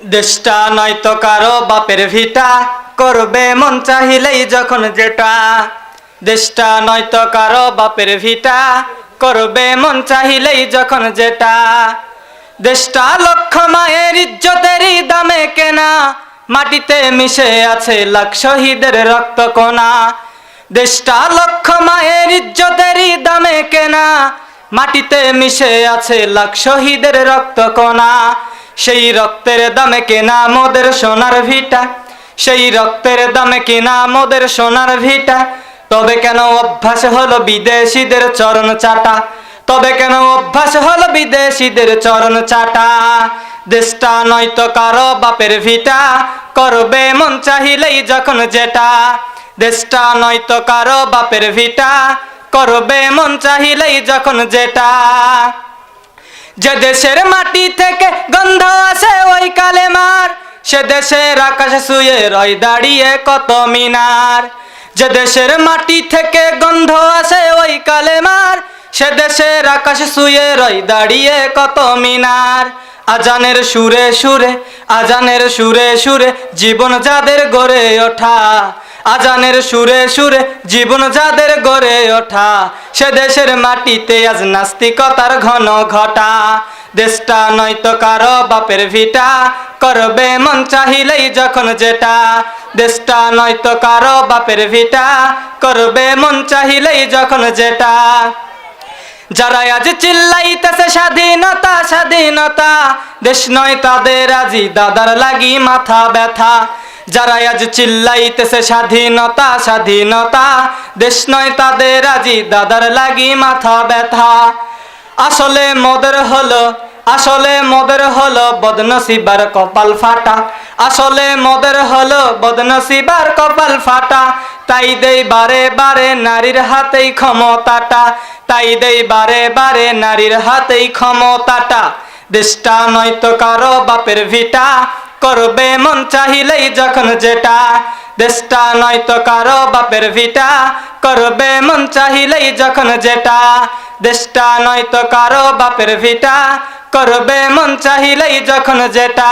দেশটা নয়তো কারো বাপের ভিটা, করবে মন চাহিলেই যখন যেটা। দেশটা নয়তো কারো বাপের ভিটা, করবে মন চাহিলেই যখন যেটা। দেশটা লক্ষ মায়ের ইজ্জতেরই দামে কেনা, মাটিতে মিশে আছে লাখ শহীদের রক্ত কণা। দেশটা লক্ষ মায়ের ইজ্জতেরই দামে কেনা, মাটিতে মিশে আছে লাখ শহীদের রক্ত কণা। সেই রক্তের দামে কেনা মোদের সোনার ভিটা, সেই রক্তের দামে কেনা মোদের সোনার ভিটা। তবে কেন অভ্যাস হলো বিদেশিদের চরণ চাটা, তবে কেন অভ্যাস হলো বিদেশিদের চরণ চাটা। দেশটা নয়তো কারো বাপের ভিটা, করবে মন চাহিলেই যখন যেটা। দেশটা নয়তো কারো বাপের ভিটা, করবে মন চাহিলেই যখন যেটা। যে দেশের মাটি থেকে গন্ধ আসে ওই কালেমার, সে দেশের আকাশ ছুঁয়ে রয় দাঁড়িয়ে কত মিনার। যে দেশের মাটি থেকে গন্ধ আসে ওই কালেমার, সে দেশের আকাশ ছুঁয়ে রয় দাঁড়িয়ে কত মিনার। আজানের সুরে সুরে, আজানের সুরে সুরে জীবন যাদের গড়ে ওঠা, আজানের সুরে সুরে জীবন যাদের গড়ে ওঠা। সে দেশের মাটিতে আজ নাস্তিকতার ঘন ঘটা। দেশটা নয়তো কারো বাপের ভিটা, করবে মন চাহিলেই যখন যেটা। দেশটা নয়তো কারো বাপের ভিটা, করবে মন চাহিলেই যখন যেটা। যারা আজ চিল্লাইতেছে স্বাধীনতা স্বাধীনতা, দেশ নয় তাদের আজি দাদার লাগি মাথা ব্যথা। যারা আজ চিল্লাইতেছে স্বাধীনতা স্বাধীনতা, দেশ নয় তাদের আজি দাদার লাগি মাথা ব্যথা। আসলে মোদের হলো, আসলে মোদের হলো বদনসিবার কপাল ফাটা, আসলে মোদের হলো বদনসিবার কপাল ফাটা। তাই দেই বারে বারে নারীর হাতেই ক্ষমতাটা, তাই দেই বারে বারে নারীর হাতেই ক্ষমতাটা। দেশটা নয়তো কারো বাপের ভিটা, করবে মন চাহিলেই যখন যেটা। দেশটা নয়তো কারো বাপের ভিটা, করবে মন চাহিলেই যখন যেটা। দেশটা নয়তো কারো বাপের ভিটা, করবে মন চাহিলেই যখন যেটা।